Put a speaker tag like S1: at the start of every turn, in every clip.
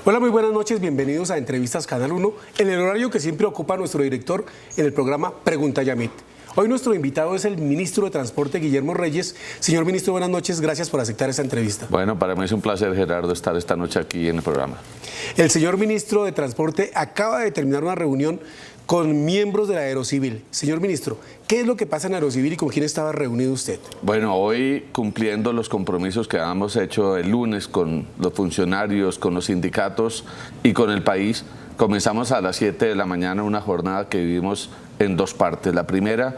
S1: Hola, muy buenas noches, bienvenidos a Entrevistas Canal 1, en el horario que siempre ocupa nuestro director en el programa Pregunta Yamit. Hoy nuestro invitado es el ministro de Transporte, Guillermo Reyes. Señor ministro, buenas noches, gracias por aceptar esta entrevista.
S2: Bueno, para mí es un placer, Gerardo, estar esta noche aquí en el programa.
S1: El señor ministro de Transporte acaba de terminar una reunión con miembros de la Aerocivil. Señor ministro, ¿qué es lo que pasa en Aerocivil y con quién estaba reunido usted?
S2: Bueno, hoy cumpliendo los compromisos que habíamos hecho el lunes con los funcionarios, con los sindicatos y con el país, comenzamos a las 7 de la mañana una jornada que vivimos en dos partes. La primera,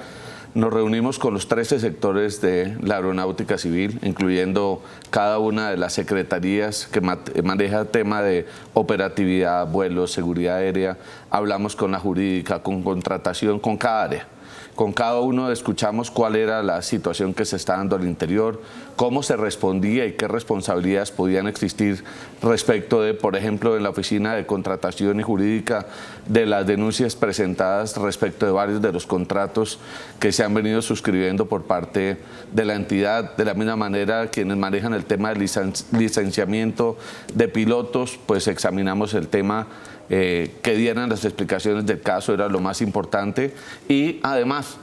S2: nos reunimos con los 13 sectores de la aeronáutica civil, incluyendo cada una de las secretarías que maneja el tema de operatividad, vuelos, seguridad aérea. Hablamos con la jurídica, con contratación, con cada área. Con cada uno escuchamos cuál era la situación que se está dando al interior, cómo se respondía y qué responsabilidades podían existir respecto de, por ejemplo, en la oficina de contratación y jurídica, de las denuncias presentadas respecto de varios de los contratos que se han venido suscribiendo por parte de la entidad. De la misma manera, quienes manejan el tema de licenciamiento de pilotos, pues examinamos el tema que dieran las explicaciones del caso, era lo más importante, y además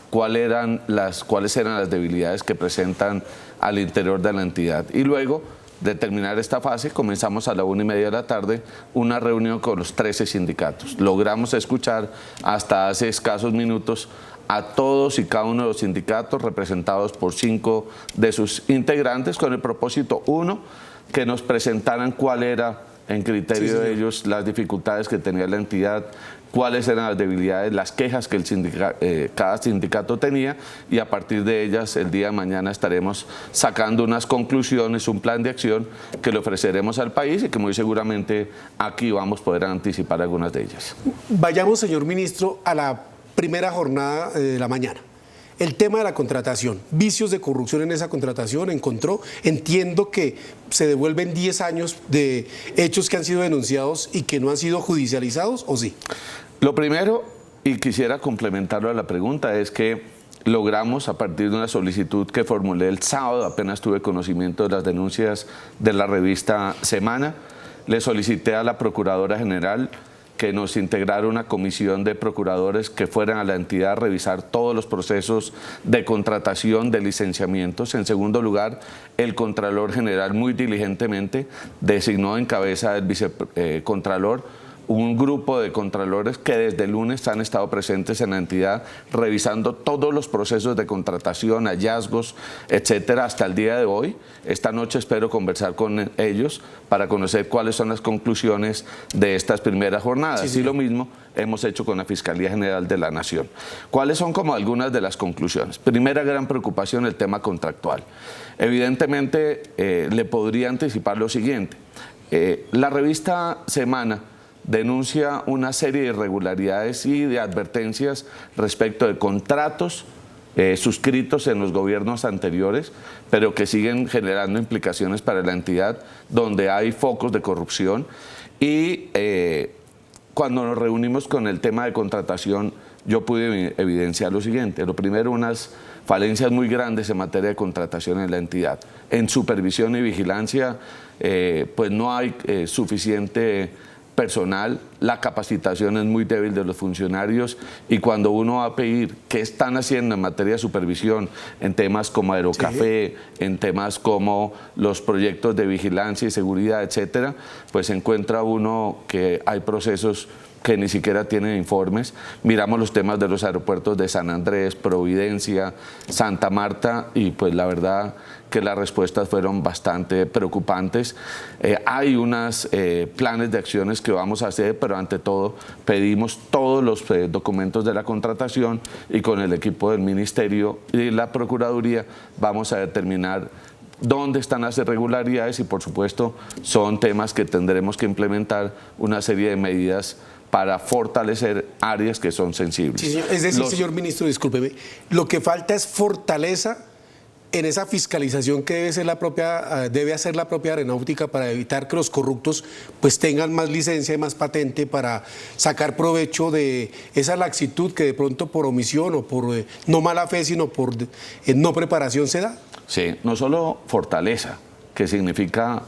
S2: cuáles eran las debilidades que presentan al interior de la entidad. Y luego de terminar esta fase, comenzamos a la 1:30 de la tarde una reunión con los 13 sindicatos. Logramos escuchar hasta hace escasos minutos a todos y cada uno de los sindicatos representados por 5 de sus integrantes, con el propósito, uno, que nos presentaran cuál era en criterio de ellos las dificultades que tenía la entidad, cuáles eran las debilidades, las quejas que cada sindicato tenía, y a partir de ellas el día de mañana estaremos sacando unas conclusiones, un plan de acción que le ofreceremos al país y que muy seguramente aquí vamos a poder anticipar algunas de ellas.
S1: Vayamos, señor ministro, a la primera jornada de la mañana. El tema de la contratación, vicios de corrupción en esa contratación, encontró, entiendo que se devuelven 10 años de hechos que han sido denunciados y que no han sido judicializados, ¿o sí?
S2: Lo primero, y quisiera complementarlo a la pregunta, es que logramos, a partir de una solicitud que formulé el sábado, apenas tuve conocimiento de las denuncias de la revista Semana, le solicité a la Procuradora General que nos integrara una comisión de procuradores que fueran a la entidad a revisar todos los procesos de contratación, de licenciamientos. En segundo lugar, el Contralor General muy diligentemente designó en cabeza del vicecontralor un grupo de contralores que desde el lunes han estado presentes en la entidad revisando todos los procesos de contratación, hallazgos, etcétera, hasta el día de hoy. Esta noche espero conversar con ellos para conocer cuáles son las conclusiones de estas primeras jornadas. Y lo mismo hemos hecho con la Fiscalía General de la Nación. ¿Cuáles son como algunas de las conclusiones? Primera gran preocupación, el tema contractual. Evidentemente, le podría anticipar lo siguiente. La revista Semana denuncia una serie de irregularidades y de advertencias respecto de contratos suscritos en los gobiernos anteriores, pero que siguen generando implicaciones para la entidad, donde hay focos de corrupción. Y cuando nos reunimos con el tema de contratación, yo pude evidenciar lo siguiente. Lo primero, unas falencias muy grandes en materia de contratación en la entidad. En supervisión y vigilancia, pues no hay suficiente personal, la capacitación es muy débil de los funcionarios, y cuando uno va a pedir qué están haciendo en materia de supervisión en temas como Aerocafé, en temas como los proyectos de vigilancia y seguridad, etcétera, pues encuentra uno que hay procesos que ni siquiera tienen informes. Miramos los temas de los aeropuertos de San Andrés, Providencia, Santa Marta, y pues la verdad que las respuestas fueron bastante preocupantes. Hay unos planes de acciones que vamos a hacer, pero ante todo pedimos todos los documentos de la contratación, y con el equipo del Ministerio y la Procuraduría vamos a determinar dónde están las irregularidades, y por supuesto son temas que tendremos que implementar una serie de medidas para fortalecer áreas que son sensibles.
S1: Sí, señor. Es decir, señor ministro, discúlpeme, lo que falta es fortaleza en esa fiscalización que debe hacer la propia aeronáutica para evitar que los corruptos pues tengan más licencia y más patente para sacar provecho de esa laxitud que de pronto por omisión o por no mala fe, sino por no preparación se da.
S2: Sí, no solo fortaleza, que significa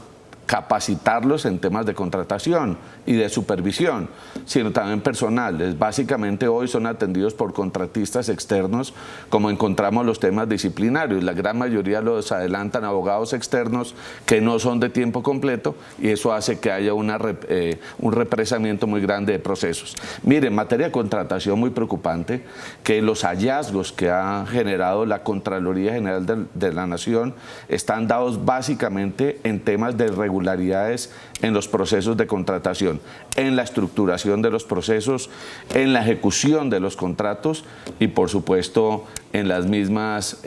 S2: capacitarlos en temas de contratación y de supervisión, sino también personales. Básicamente hoy son atendidos por contratistas externos, como encontramos los temas disciplinarios. La gran mayoría los adelantan abogados externos que no son de tiempo completo, y eso hace que haya un represamiento muy grande de procesos. Mire, en materia de contratación, muy preocupante que los hallazgos que ha generado la Contraloría General de la Nación están dados básicamente en temas de irregularidades en los procesos de contratación, en la estructuración de los procesos, en la ejecución de los contratos y, por supuesto, en las mismas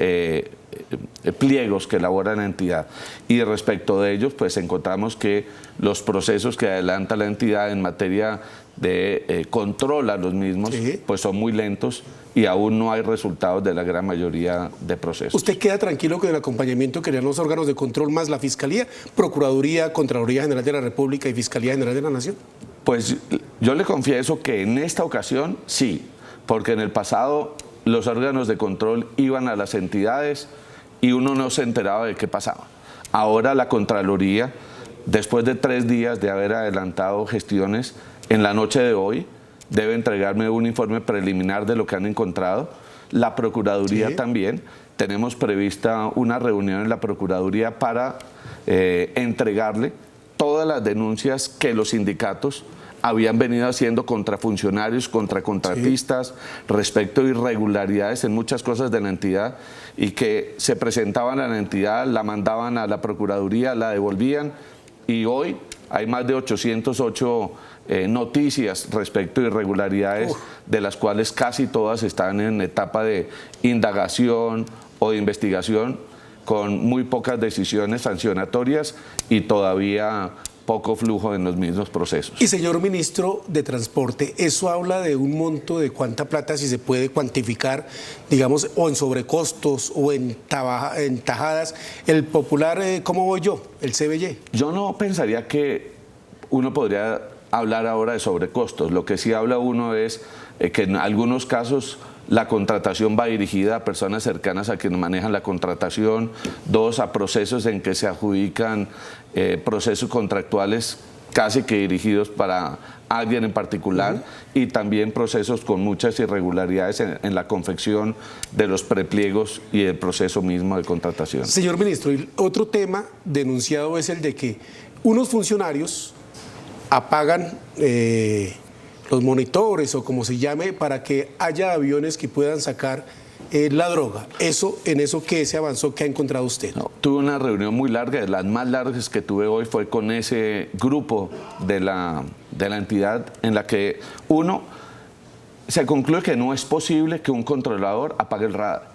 S2: pliegos que elabora la entidad. Y respecto de ellos, pues encontramos que los procesos que adelanta la entidad en materia de control a los mismos, sí, pues son muy lentos y aún no hay resultados de la gran mayoría de procesos.
S1: ¿Usted queda tranquilo con el acompañamiento que le dan los órganos de control más la Fiscalía, Procuraduría, Contraloría General de la República y Fiscalía General de la Nación?
S2: Pues yo le confieso que en esta ocasión sí, porque en el pasado los órganos de control iban a las entidades y uno no se enteraba de qué pasaba. Ahora la Contraloría, después de 3 días de haber adelantado gestiones, en la noche de hoy debe entregarme un informe preliminar de lo que han encontrado. La Procuraduría, sí, también. Tenemos prevista una reunión en la Procuraduría para entregarle todas las denuncias que los sindicatos habían venido haciendo contra funcionarios, contra contratistas, sí, respecto a irregularidades en muchas cosas de la entidad, y que se presentaban a la entidad, la mandaban a la Procuraduría, la devolvían, y hoy hay más de 808 noticias respecto a irregularidades, de las cuales casi todas están en etapa de indagación o de investigación, con muy pocas decisiones sancionatorias y todavía poco flujo en los mismos procesos.
S1: Y señor ministro de Transporte, ¿eso habla de un monto de cuánta plata, si se puede cuantificar, digamos, o en sobrecostos o en tajadas? El popular, ¿cómo voy yo? El CBY.
S2: Yo no pensaría que uno podría hablar ahora de sobrecostos. Lo que sí habla uno es que en algunos casos la contratación va dirigida a personas cercanas a quienes manejan la contratación. 2, a procesos en que se adjudican procesos contractuales casi que dirigidos para alguien en particular, y también procesos con muchas irregularidades en la confección de los prepliegos y el proceso mismo de contratación.
S1: Señor ministro, otro tema denunciado es el de que unos funcionarios apagan los monitores o como se llame para que haya aviones que puedan sacar la droga. ¿En eso qué se avanzó? ¿Qué ha encontrado usted?
S2: No, tuve una reunión muy larga, de las más largas que tuve hoy fue con ese grupo de la entidad, en la que se concluye que no es posible que un controlador apague el radar,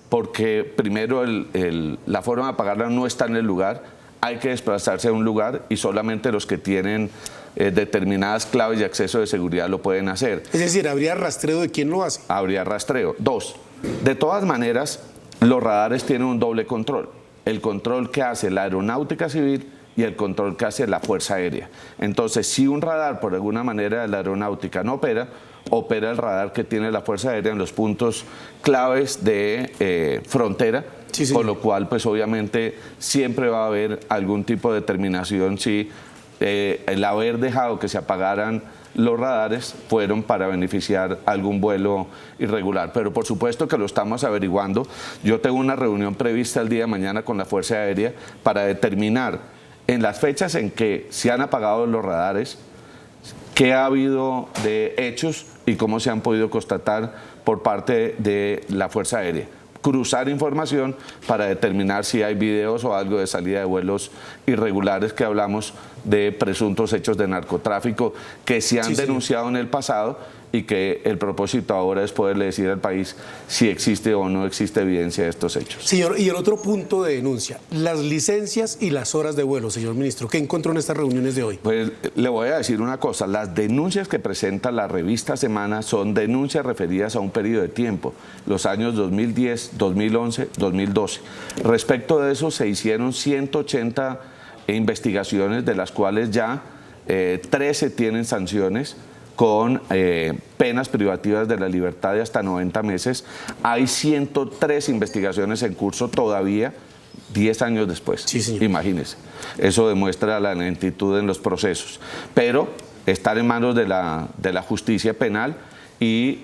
S2: porque primero la forma de apagarla no está en el lugar, hay que desplazarse a un lugar y solamente los que tienen determinadas claves de acceso de seguridad lo pueden hacer.
S1: Es decir, ¿habría rastreo de quién lo hace?
S2: Habría rastreo. 2, de todas maneras, los radares tienen un doble control. El control que hace la Aeronáutica Civil y el control que hace la Fuerza Aérea. Entonces, si un radar, por alguna manera, de la Aeronáutica no opera el radar que tiene la Fuerza Aérea en los puntos claves de frontera, sí, con lo cual, pues obviamente, siempre va a haber algún tipo de determinación si el haber dejado que se apagaran los radares fueron para beneficiar algún vuelo irregular. Pero por supuesto que lo estamos averiguando. Yo tengo una reunión prevista el día de mañana con la Fuerza Aérea para determinar en las fechas en que se han apagado los radares, qué ha habido de hechos y cómo se han podido constatar por parte de la Fuerza Aérea. Cruzar información para determinar si hay videos o algo de salida de vuelos irregulares, que hablamos de presuntos hechos de narcotráfico que se han denunciado en el pasado, y que el propósito ahora es poderle decir al país si existe o no existe evidencia de estos hechos.
S1: Señor, y el otro punto de denuncia, las licencias y las horas de vuelo, señor ministro, ¿qué encontró en estas reuniones de hoy?
S2: Pues le voy a decir una cosa, las denuncias que presenta la revista Semana son denuncias referidas a un periodo de tiempo, los años 2010, 2011, 2012. Respecto de eso se hicieron 180 investigaciones, de las cuales ya 13 tienen sanciones con penas privativas de la libertad de hasta 90 meses. Hay 103 investigaciones en curso todavía, 10 años después.
S1: Sí, señor.
S2: Imagínese. Eso demuestra la lentitud en los procesos. Pero estar en manos de la justicia penal y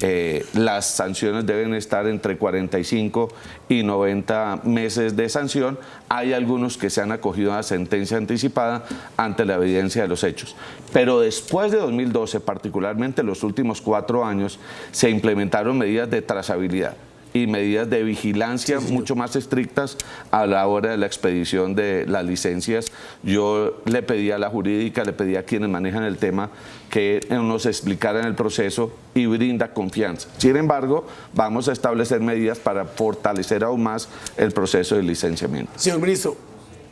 S2: las sanciones deben estar entre 45 y 90 meses de sanción. Hay algunos que se han acogido a la sentencia anticipada ante la evidencia de los hechos. Pero después de 2012, particularmente en los últimos 4 años, se implementaron medidas de trazabilidad y medidas de vigilancia mucho más estrictas a la hora de la expedición de las licencias. Yo le pedí a la jurídica, le pedí a quienes manejan el tema que nos explicaran el proceso y brinda confianza. Sin embargo, vamos a establecer medidas para fortalecer aún más el proceso de licenciamiento.
S1: Señor ministro,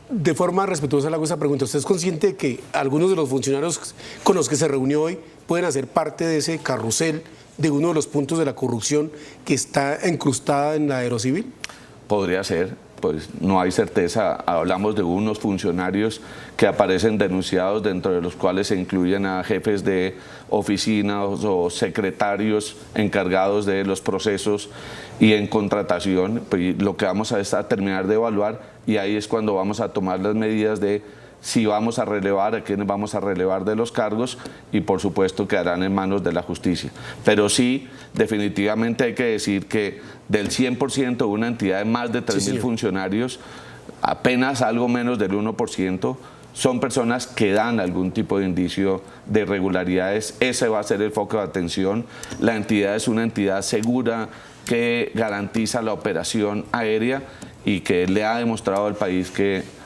S1: de forma respetuosa le hago esa pregunta. ¿Usted es consciente de que algunos de los funcionarios con los que se reunió hoy pueden hacer parte de ese carrusel de uno de los puntos de la corrupción que está incrustada en la Aerocivil?
S2: Podría ser, pues no hay certeza. Hablamos de unos funcionarios que aparecen denunciados, dentro de los cuales se incluyen a jefes de oficinas o secretarios encargados de los procesos y en contratación. Pues lo que vamos a es a terminar de evaluar, y ahí es cuando vamos a tomar las medidas de si vamos a relevar, a quiénes vamos a relevar de los cargos, y por supuesto quedarán en manos de la justicia. Pero sí, definitivamente hay que decir que del 100% de una entidad de más de 3.000 funcionarios, apenas algo menos del 1% son personas que dan algún tipo de indicio de irregularidades. Ese va a ser el foco de atención. La entidad es una entidad segura que garantiza la operación aérea y que le ha demostrado al país que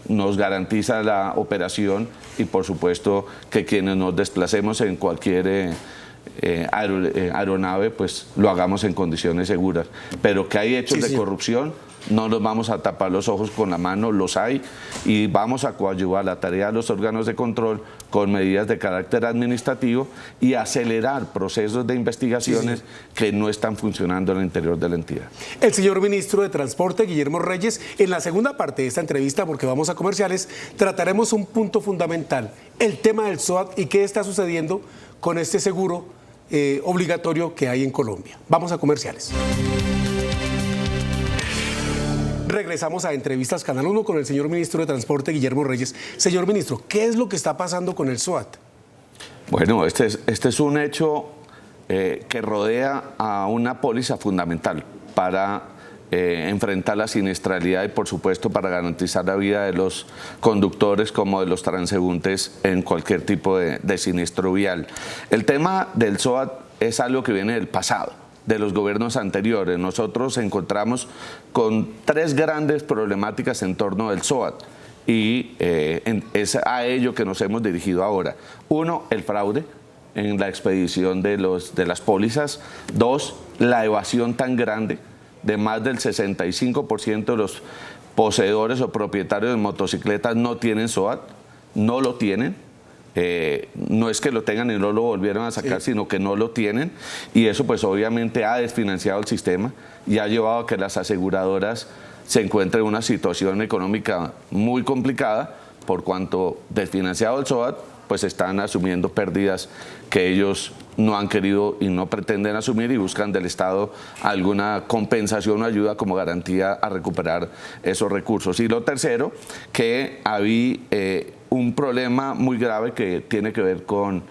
S2: nos garantiza la operación, y por supuesto que quienes nos desplacemos en cualquier aeronave pues lo hagamos en condiciones seguras. Pero que hay hechos de corrupción, no nos vamos a tapar los ojos con la mano, los hay, y vamos a coadyuvar la tarea de los órganos de control con medidas de carácter administrativo y acelerar procesos de investigaciones que no están funcionando en el interior de la entidad.
S1: El señor ministro de Transporte, Guillermo Reyes, en la segunda parte de esta entrevista, porque vamos a comerciales, trataremos un punto fundamental, el tema del SOAT y qué está sucediendo con este seguro obligatorio que hay en Colombia. Vamos a comerciales. Regresamos a Entrevistas Canal 1 con el señor ministro de Transporte, Guillermo Reyes. Señor ministro, ¿qué es lo que está pasando con el SOAT?
S2: Bueno, este es un hecho que rodea a una póliza fundamental para enfrentar la siniestralidad y, por supuesto, para garantizar la vida de los conductores como de los transeúntes en cualquier tipo de siniestro vial. El tema del SOAT es algo que viene del pasado, de los gobiernos anteriores. Nosotros encontramos con 3 grandes problemáticas en torno del SOAT, y es a ello que nos hemos dirigido ahora. 1, el fraude en la expedición de las pólizas. 2, la evasión tan grande de más del 65% de los poseedores o propietarios de motocicletas no tienen SOAT, no lo tienen. No es que lo tengan y no lo volvieron a sacar, sino que no lo tienen, y eso pues obviamente ha desfinanciado el sistema y ha llevado a que las aseguradoras se encuentren en una situación económica muy complicada, por cuanto desfinanciado el SOAT pues están asumiendo pérdidas que ellos no han querido y no pretenden asumir, y buscan del Estado alguna compensación o ayuda como garantía a recuperar esos recursos. Y lo tercero, que había un problema muy grave que tiene que ver con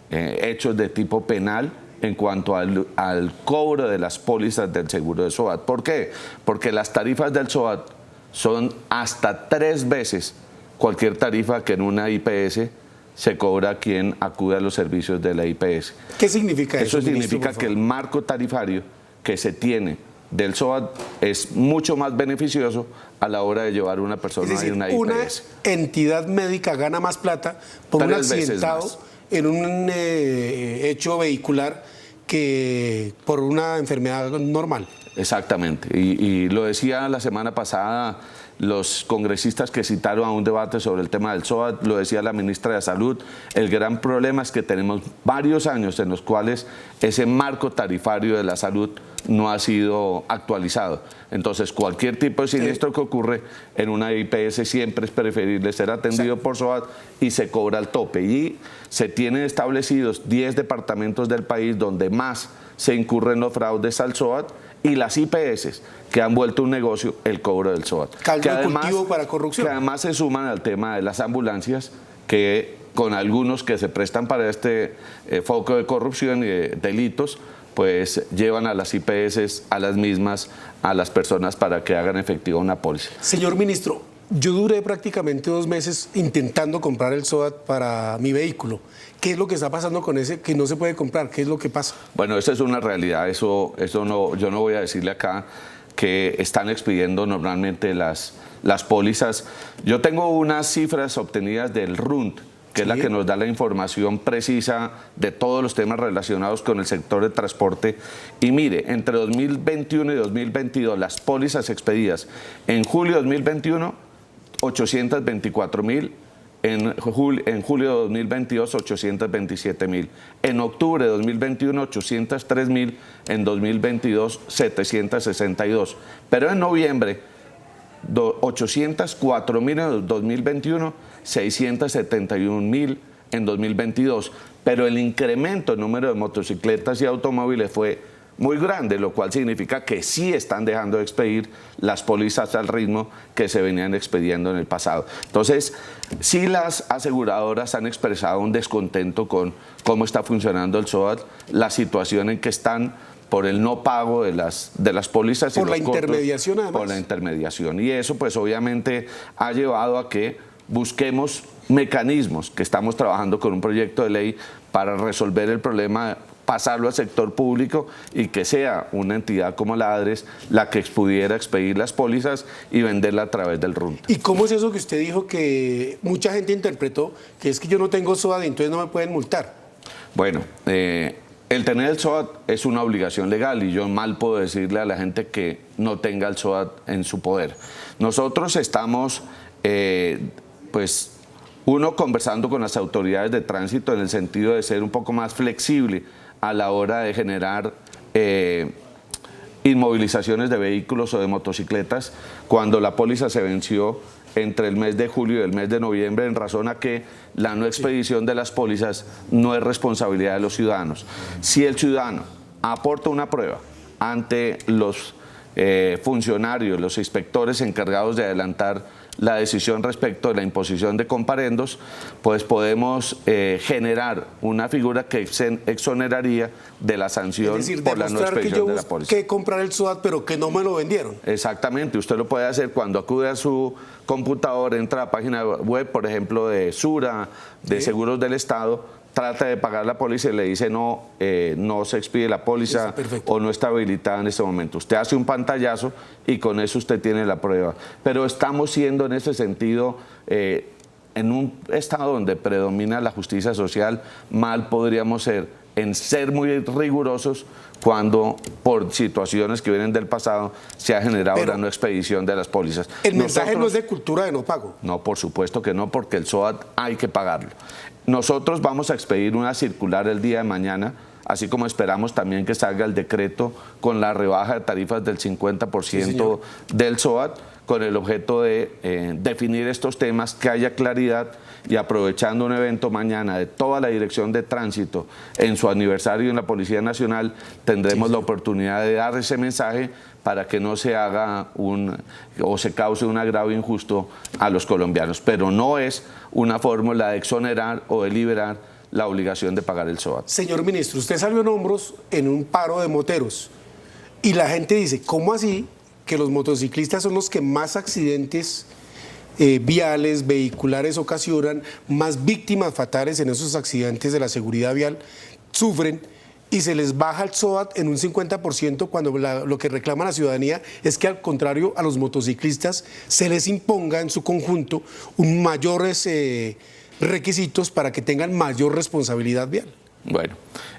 S2: hechos de tipo penal en cuanto al cobro de las pólizas del seguro de SOAT. ¿Por qué? Porque las tarifas del SOAT son hasta 3 veces cualquier tarifa que en una IPS se cobra a quien acude a los servicios de la IPS.
S1: ¿Qué significa eso?
S2: Eso significa que el marco tarifario que se tiene del SOAT es mucho más beneficioso a la hora de llevar una persona a una IPS.
S1: Una entidad médica gana más plata por un accidentado en un hecho vehicular que por una enfermedad normal.
S2: Exactamente, y lo decía la semana pasada los congresistas que citaron a un debate sobre el tema del SOAT, lo decía la ministra de Salud. El gran problema es que tenemos varios años en los cuales ese marco tarifario de la salud no ha sido actualizado. Entonces, cualquier tipo de siniestro que ocurre en una IPS siempre es preferible ser atendido por SOAT y se cobra el tope. Y se tienen establecidos 10 departamentos del país donde más se incurren los fraudes al SOAT, y las IPS, que han vuelto un negocio el cobro del SOAT.
S1: Caldo de cultivo para corrupción.
S2: Que además se suman al tema de las ambulancias, que con algunos que se prestan para este foco de corrupción y de delitos, pues llevan a las IPS, a las mismas, a las personas para que hagan efectiva una póliza.
S1: Señor ministro, yo duré prácticamente 2 meses intentando comprar el SOAT para mi vehículo. ¿Qué es lo que está pasando con ese que no se puede comprar? ¿Qué es lo que pasa?
S2: Bueno, esa es una realidad. Eso no, yo no voy a decirle acá que están expidiendo normalmente las pólizas. Yo tengo unas cifras obtenidas del RUNT, que es la que nos da la información precisa de todos los temas relacionados con el sector de transporte. Y mire, entre 2021 y 2022, las pólizas expedidas en julio de 2021, 824.000. En julio de 2022, 827.000. En octubre de 2021, 803.000. En 2022, 762. Pero en noviembre, 804.000 en 2021, 671.000 en 2022. Pero el incremento en número de motocicletas y automóviles fue muy grande, lo cual significa que sí están dejando de expedir las pólizas al ritmo que se venían expediendo en el pasado. Entonces, sí, las aseguradoras han expresado un descontento con cómo está funcionando el SOAT, la situación en que están por el no pago de las pólizas.
S1: Por la intermediación, además.
S2: Por la intermediación. Y eso, pues, obviamente ha llevado a que busquemos mecanismos, que estamos trabajando con un proyecto de ley para resolver el problema, pasarlo al sector público y que sea una entidad como la ADRES la que pudiera expedir las pólizas y venderla a través del RUNT.
S1: ¿Y cómo es eso que usted dijo que mucha gente interpretó que es que yo no tengo SOAT y entonces no me pueden multar?
S2: Bueno, el tener el SOAT es una obligación legal y yo mal puedo decirle a la gente que no tenga el SOAT en su poder. Nosotros estamos, pues, conversando con las autoridades de tránsito en el sentido de ser un poco más flexible a la hora de generar inmovilizaciones de vehículos o de motocicletas cuando la póliza se venció entre el mes de julio y el mes de noviembre, en razón a que la no expedición de las pólizas no es responsabilidad de los ciudadanos. Si el ciudadano aporta una prueba ante los funcionarios, los inspectores encargados de adelantar la decisión respecto de la imposición de comparendos, pues podemos generar una figura que exoneraría de la sanción,
S1: es decir,
S2: por la no expedición de la póliza.
S1: Que comprar el SOAT, pero que no me lo vendieron.
S2: Exactamente, usted lo puede hacer cuando acude a su computador, entra a la página web, por ejemplo, de Sura, de Seguros del Estado, trata de pagar la póliza y le dice no, no se expide la póliza o no está habilitada en este momento. Usted hace un pantallazo y con eso usted tiene la prueba. Pero estamos siendo en ese sentido, en un estado donde predomina la justicia social, mal podríamos ser en ser muy rigurosos cuando por situaciones que vienen del pasado se ha generado la no expedición de las pólizas.
S1: El mensaje no es de cultura de no pago.
S2: No, por supuesto que no, porque el SOAT hay que pagarlo. Nosotros vamos a expedir una circular el día de mañana, así como esperamos también que salga el decreto con la rebaja de tarifas del 50% del SOAT, con el objeto de definir estos temas, que haya claridad, y aprovechando un evento mañana de toda la Dirección de Tránsito en su aniversario en la Policía Nacional, tendremos la oportunidad de dar ese mensaje para que no se haga o se cause un agravio injusto a los colombianos. Pero no es una fórmula de exonerar o de liberar la obligación de pagar el SOAT.
S1: Señor ministro, usted salió en hombros en un paro de moteros y la gente dice, ¿cómo así que los motociclistas son los que más accidentes viales, vehiculares ocasionan, más víctimas fatales en esos accidentes de la seguridad vial sufren, y se les baja el SOAT en un 50% cuando lo que reclama la ciudadanía es que, al contrario, a los motociclistas se les imponga en su conjunto mayores requisitos para que tengan mayor responsabilidad vial?
S2: Bueno,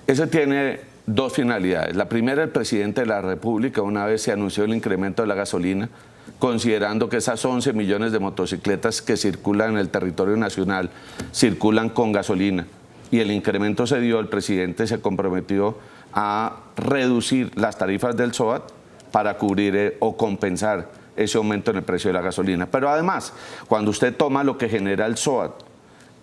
S2: eso tiene dos finalidades. La primera, el presidente de la República, una vez se anunció el incremento de la gasolina, considerando que esas 11 millones de motocicletas que circulan en el territorio nacional circulan con gasolina, y el incremento se dio, el presidente se comprometió a reducir las tarifas del SOAT para cubrir o compensar ese aumento en el precio de la gasolina. Pero además, cuando usted toma lo que genera el SOAT,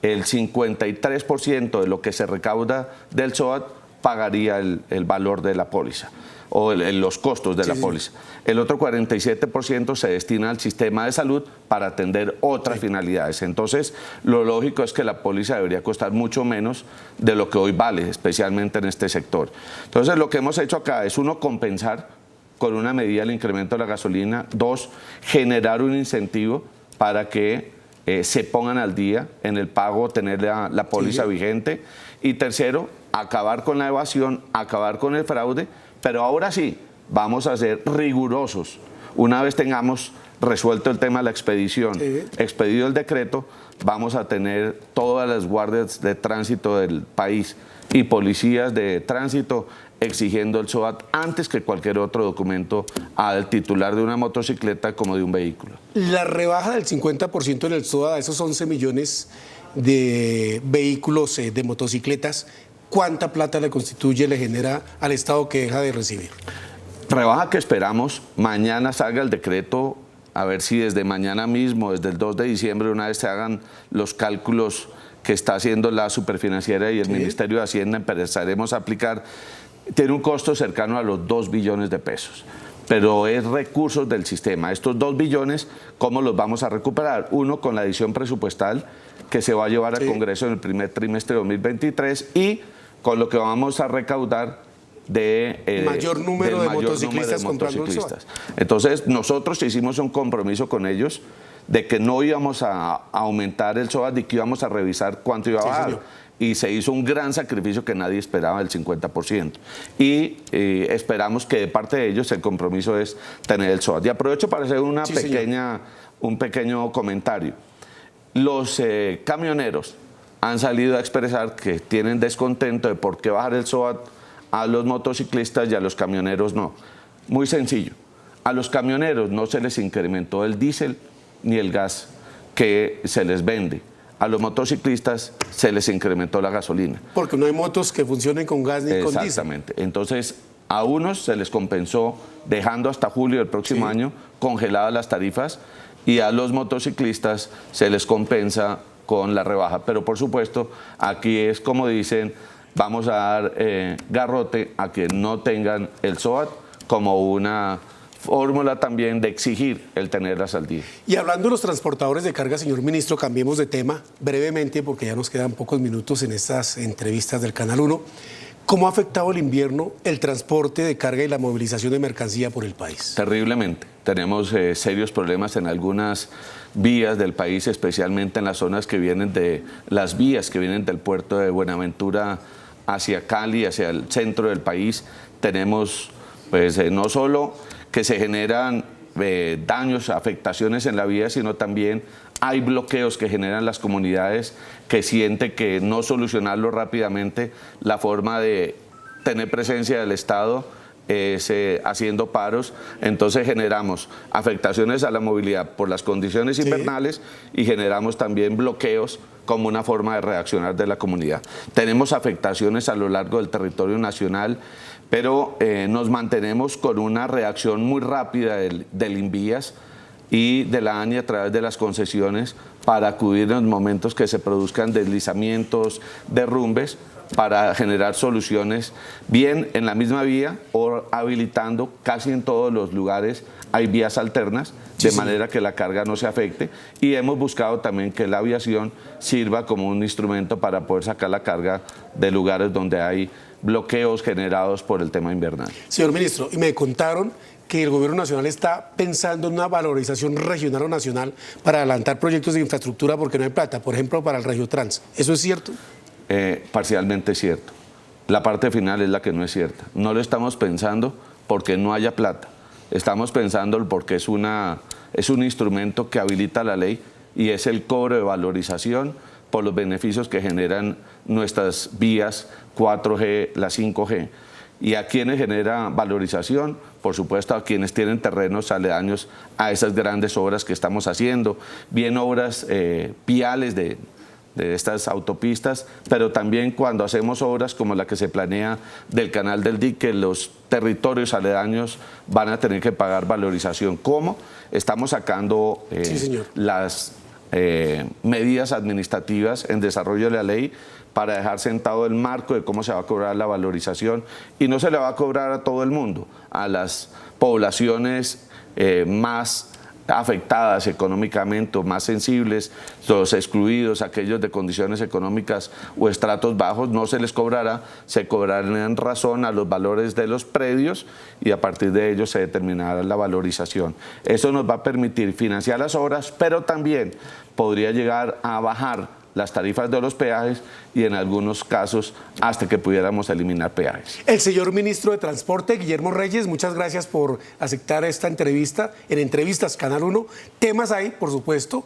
S2: el 53% de lo que se recauda del SOAT pagaría el valor de la póliza o los costos de la póliza. El otro 47% se destina al sistema de salud para atender otras finalidades. Entonces, lo lógico es que la póliza debería costar mucho menos de lo que hoy vale, especialmente en este sector. Entonces, lo que hemos hecho acá es, uno, compensar con una medida el incremento de la gasolina. Dos, generar un incentivo para que se pongan al día en el pago, tener la póliza vigente. Y tercero, acabar con la evasión, acabar con el fraude. Pero ahora sí, vamos a ser rigurosos. Una vez tengamos resuelto el tema de la expedición, expedido el decreto, vamos a tener todas las guardias de tránsito del país y policías de tránsito exigiendo el SOAT antes que cualquier otro documento al titular de una motocicleta como de un vehículo.
S1: La rebaja del 50% en el SOAT a esos 11 millones de vehículos, de motocicletas, ¿cuánta plata le constituye, le genera al Estado que deja de recibir?
S2: Rebaja que esperamos, mañana salga el decreto, a ver si desde mañana mismo, desde el 2 de diciembre, una vez se hagan los cálculos que está haciendo la Superfinanciera y el Ministerio de Hacienda, empezaremos a aplicar. Tiene un costo cercano a los 2 billones de pesos, pero es recursos del sistema. Estos 2 billones, ¿cómo los vamos a recuperar? Uno, con la adición presupuestal que se va a llevar al Congreso en el primer trimestre de 2023 y con lo que vamos a recaudar de
S1: mayor número de motociclistas comprando el SOAT.
S2: Entonces, nosotros hicimos un compromiso con ellos de que no íbamos a aumentar el SOAT y que íbamos a revisar cuánto iba a bajar. Señor. Y se hizo un gran sacrificio que nadie esperaba, el 50%. Y esperamos que de parte de ellos el compromiso es tener el SOAT. Y aprovecho para hacer un pequeño comentario. Los camioneros han salido a expresar que tienen descontento de por qué bajar el SOAT a los motociclistas y a los camioneros no. Muy sencillo. A los camioneros no se les incrementó el diésel ni el gas que se les vende. A los motociclistas se les incrementó la gasolina.
S1: Porque no hay motos que funcionen con gas ni con diésel.
S2: Exactamente. Entonces, a unos se les compensó dejando hasta julio del próximo año congeladas las tarifas y a los motociclistas se les compensa con la rebaja. Pero por supuesto, aquí es como dicen, vamos a dar garrote a que no tengan el SOAT como una fórmula también de exigir el tenerlas al día.
S1: Y hablando de los transportadores de carga, señor ministro, cambiemos de tema brevemente porque ya nos quedan pocos minutos en estas entrevistas del Canal 1. ¿Cómo ha afectado el invierno el transporte de carga y la movilización de mercancía por el país?
S2: Terriblemente. Tenemos serios problemas en algunas vías del país, especialmente en las zonas que vienen las vías que vienen del puerto de Buenaventura hacia Cali, hacia el centro del país. Tenemos pues no solo que se generan daños, afectaciones en la vía, sino también hay bloqueos que generan las comunidades que sienten que no solucionarlo rápidamente, la forma de tener presencia del Estado es haciendo paros, entonces generamos afectaciones a la movilidad por las condiciones invernales y generamos también bloqueos como una forma de reaccionar de la comunidad. Tenemos afectaciones a lo largo del territorio nacional, pero nos mantenemos con una reacción muy rápida del Invías y de la ANI a través de las concesiones para acudir en los momentos que se produzcan deslizamientos, derrumbes, para generar soluciones bien en la misma vía o habilitando casi en todos los lugares hay vías alternas, de manera que la carga no se afecte, y hemos buscado también que la aviación sirva como un instrumento para poder sacar la carga de lugares donde hay bloqueos generados por el tema invernal.
S1: Señor ministro, y me contaron que el gobierno nacional está pensando en una valorización regional o nacional para adelantar proyectos de infraestructura porque no hay plata, por ejemplo, para el Regiotrans. ¿Eso es cierto?
S2: Parcialmente cierto. La parte final es la que no es cierta. No lo estamos pensando porque no haya plata. Estamos pensando porque es un instrumento que habilita la ley y es el cobro de valorización por los beneficios que generan nuestras vías 4G, la 5G. ¿Y a quienes genera valorización? Por supuesto, a quienes tienen terrenos aledaños a esas grandes obras que estamos haciendo, bien obras viales de estas autopistas, pero también cuando hacemos obras como la que se planea del Canal del Dique, los territorios aledaños van a tener que pagar valorización. ¿Cómo? Estamos sacando las medidas administrativas en desarrollo de la ley para dejar sentado el marco de cómo se va a cobrar la valorización, y no se le va a cobrar a todo el mundo, a las poblaciones más afectadas económicamente o más sensibles, los excluidos, aquellos de condiciones económicas o estratos bajos, no se les cobrará, se cobrará en razón a los valores de los predios y a partir de ellos se determinará la valorización. Eso nos va a permitir financiar las obras, pero también podría llegar a bajar las tarifas de los peajes y en algunos casos hasta que pudiéramos eliminar peajes.
S1: El señor ministro de Transporte, Guillermo Reyes, muchas gracias por aceptar esta entrevista en Entrevistas Canal 1. Temas hay, por supuesto,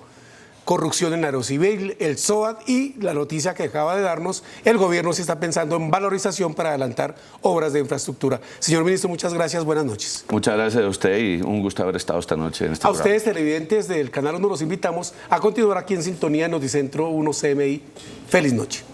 S1: corrupción en Aerocivil, el SOAT y la noticia que acaba de darnos, el gobierno se está pensando en valorización para adelantar obras de infraestructura. Señor ministro, muchas gracias, buenas noches.
S2: Muchas gracias a usted y un gusto haber estado esta noche en este programa.
S1: A ustedes, televidentes del Canal 1, los invitamos a continuar aquí en sintonía en Noticentro 1 CMI. Feliz noche.